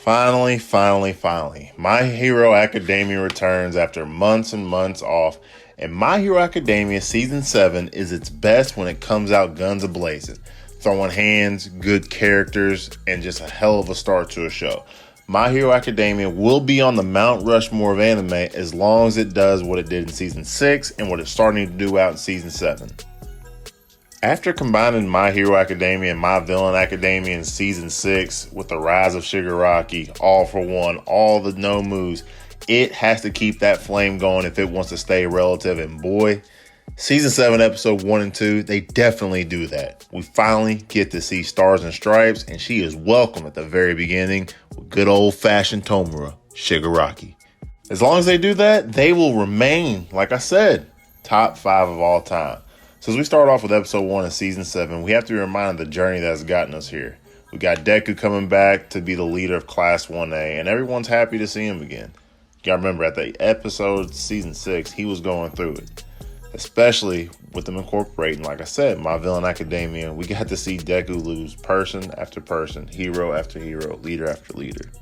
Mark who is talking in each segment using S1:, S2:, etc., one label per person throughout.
S1: Finally. My Hero Academia returns after months and months off, and My Hero Academia Season 7 is its best when it comes out guns a-blazing, throwing hands, good characters, and just a hell of a start to a show. My Hero Academia will be on the Mount Rushmore of anime as long as it does what it did in Season 6 and what it's starting to do out in Season 7. After combining My Hero Academia and My Villain Academia in Season 6 with the rise of Shigaraki, All for One, all the no moves, it has to keep that flame going if it wants to stay relative. And boy, Season 7, Episode 1 and 2, they definitely do that. We finally get to see Stars and Stripes, and she is welcome at the very beginning with good old-fashioned Tomura, Shigaraki. As long as they do that, they will remain, like I said, top 5 of all time. So as we start off with Episode 1 of Season 7, we have to be reminded of the journey that has gotten us here. We got Deku coming back to be the leader of Class 1A, and everyone's happy to see him again. You gotta remember, at the episode Season 6, he was going through it. Especially with them incorporating, like I said, My Villain Academia. We got to see Deku lose person after person, hero after hero, leader after leader.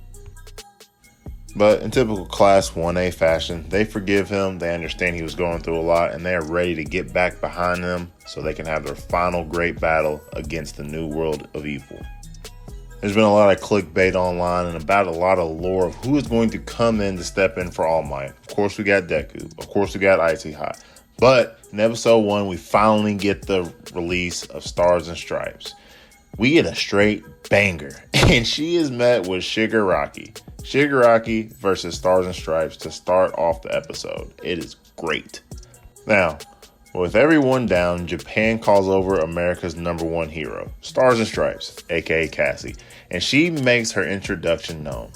S1: But in typical Class 1A fashion, they forgive him, they understand he was going through a lot, and they are ready to get back behind him so they can have their final great battle against the New World of Evil. There's been a lot of clickbait online and about a lot of lore of who is going to come in to step in for All Might. Of course we got Deku, of course we got Icy Hot. But in Episode 1, we finally get the release of Stars and Stripes. We get a straight banger, and she is met with Shigaraki. Shigaraki versus Stars and Stripes to start off the episode. It is great. Now, with everyone down, Japan calls over America's #1 hero, Stars and Stripes, aka Cassie, and she makes her introduction known.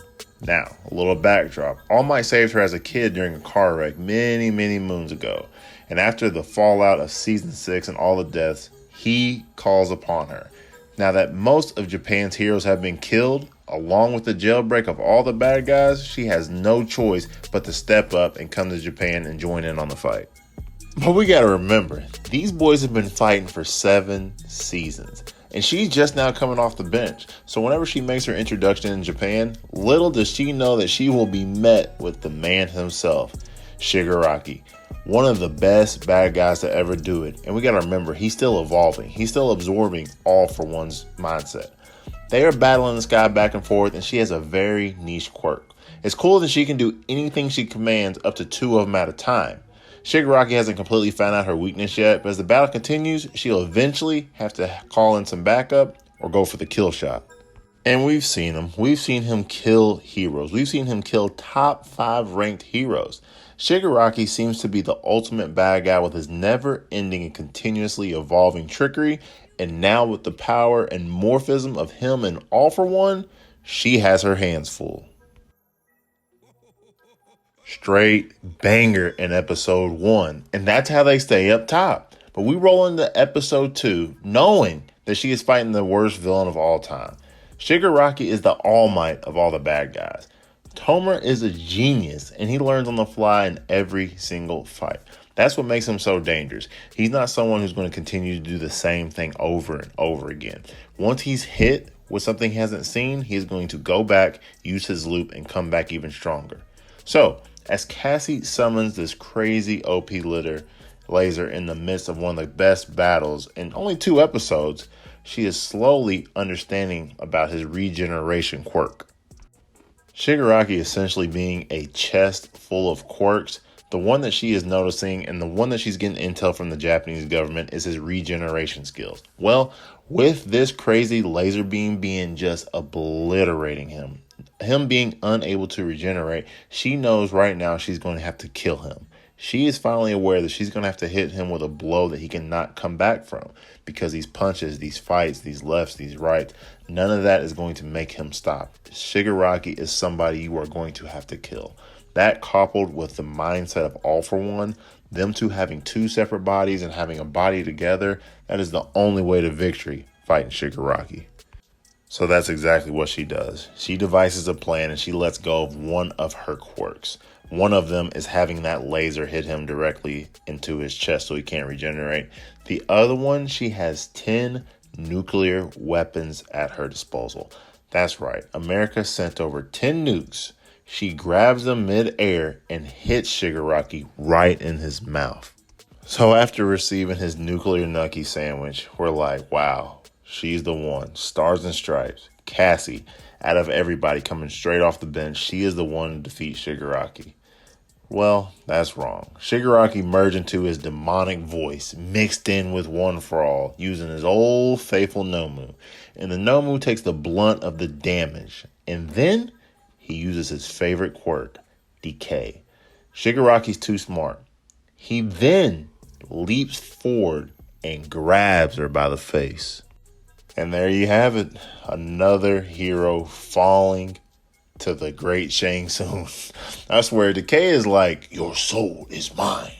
S1: Now, a little backdrop. All Might saved her as a kid during a car wreck many moons ago, and after the fallout of Season 6 and all the deaths, he calls upon her. Now that most of Japan's heroes have been killed, along with the jailbreak of all the bad guys, she has no choice but to step up and come to Japan and join in on the fight. But we gotta remember, these boys have been fighting for 7 seasons, and she's just now coming off the bench. So whenever she makes her introduction in Japan, little does she know that she will be met with the man himself, Shigaraki. One of the best bad guys to ever do it. And we gotta remember, he's still evolving. He's still absorbing All for One's mindset. They are battling the sky back and forth, and she has a very niche quirk. It's cool that she can do anything she commands, up to 2 of them at a time. Shigaraki hasn't completely found out her weakness yet, but as the battle continues, she'll eventually have to call in some backup or go for the kill shot. And we've seen him. We've seen him kill heroes. We've seen him kill top 5 ranked heroes. Shigaraki seems to be the ultimate bad guy with his never-ending and continuously evolving trickery, and now with the power and morphism of him and All for One, she has her hands full. Straight banger in Episode 1, and that's how they stay up top. But we roll into Episode 2 knowing that she is fighting the worst villain of all time. Shigaraki is the All Might of all the bad guys. Tomura is a genius, and he learns on the fly in every single fight. That's what makes him so dangerous. He's not someone who's going to continue to do the same thing over and over again. Once he's hit with something he hasn't seen, he's going to go back, use his loop, and come back even stronger. So, as Cassie summons this crazy OP laser in the midst of one of the best battles in only 2 episodes, she is slowly understanding about his regeneration quirk. Shigaraki essentially being a chest full of quirks. The one that she is noticing and the one that she's getting intel from the Japanese government is his regeneration skills. Well, with this crazy laser beam being just obliterating him being unable to regenerate, she knows right now she's going to have to kill him. She is finally aware that she's going to have to hit him with a blow that he cannot come back from, because these punches, these fights, these lefts, these rights, none of that is going to make him stop. Shigaraki is somebody you are going to have to kill. That, coupled with the mindset of All for One, them two having 2 separate bodies and having a body together, that is the only way to victory fighting Shigaraki. So that's exactly what she does. She devises a plan and she lets go of one of her quirks. One of them is having that laser hit him directly into his chest so he can't regenerate. The other one, she has 10 nuclear weapons at her disposal. That's right. America sent over 10 nukes. She grabs them mid-air and hits Shigaraki right in his mouth. So after receiving his nuclear nucky sandwich, we're like, wow, she's the one. Stars and Stripes. Cassie, out of everybody coming straight off the bench, she is the one to defeat Shigaraki. Well, that's wrong. Shigaraki merged into his demonic voice, mixed in with One for All, using his old faithful Nomu. And the Nomu takes the blunt of the damage. And then he uses his favorite quirk, Decay. Shigaraki's too smart. He then leaps forward and grabs her by the face. And there you have it. Another hero falling to the great Shang Tsung. I swear, Decay is like, your soul is mine.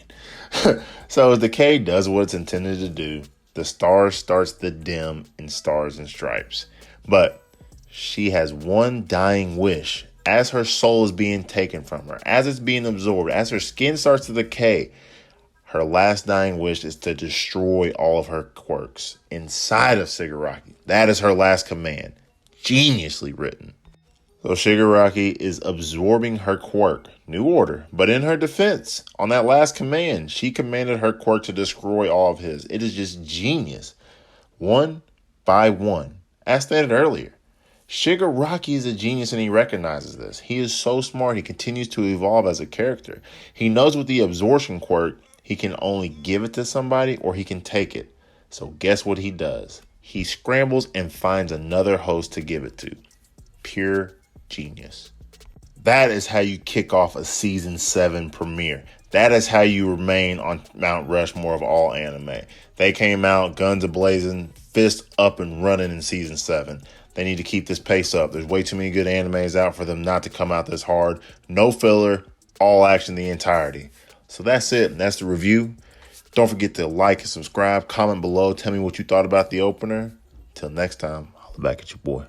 S1: So as Decay does what it's intended to do, the star starts to dim in Stars and Stripes. But she has one dying wish. As her soul is being taken from her, as it's being absorbed, as her skin starts to decay, her last dying wish is to destroy all of her quirks inside of Shigaraki. That is her last command. Geniusly written. So Shigaraki is absorbing her quirk, New Order, but in her defense, on that last command, she commanded her quirk to destroy all of his. It is just genius. One by one. As stated earlier, Shigaraki is a genius and he recognizes this. He is so smart, he continues to evolve as a character. He knows with the absorption quirk, he can only give it to somebody or he can take it. So guess what he does? He scrambles and finds another host to give it to. Pure genius. That is how you kick off a season 7 premiere. That is how you remain on Mount Rushmore of all anime. They came out guns a-blazing, fist up and running in season 7. They need to keep this pace up. There's way too many good animes out for them not to come out this hard. No filler, all action the entirety. So that's it. That's the review. Don't forget to like and subscribe. Comment below. Tell me what you thought about the opener. Till next time, I'll be back at your boy.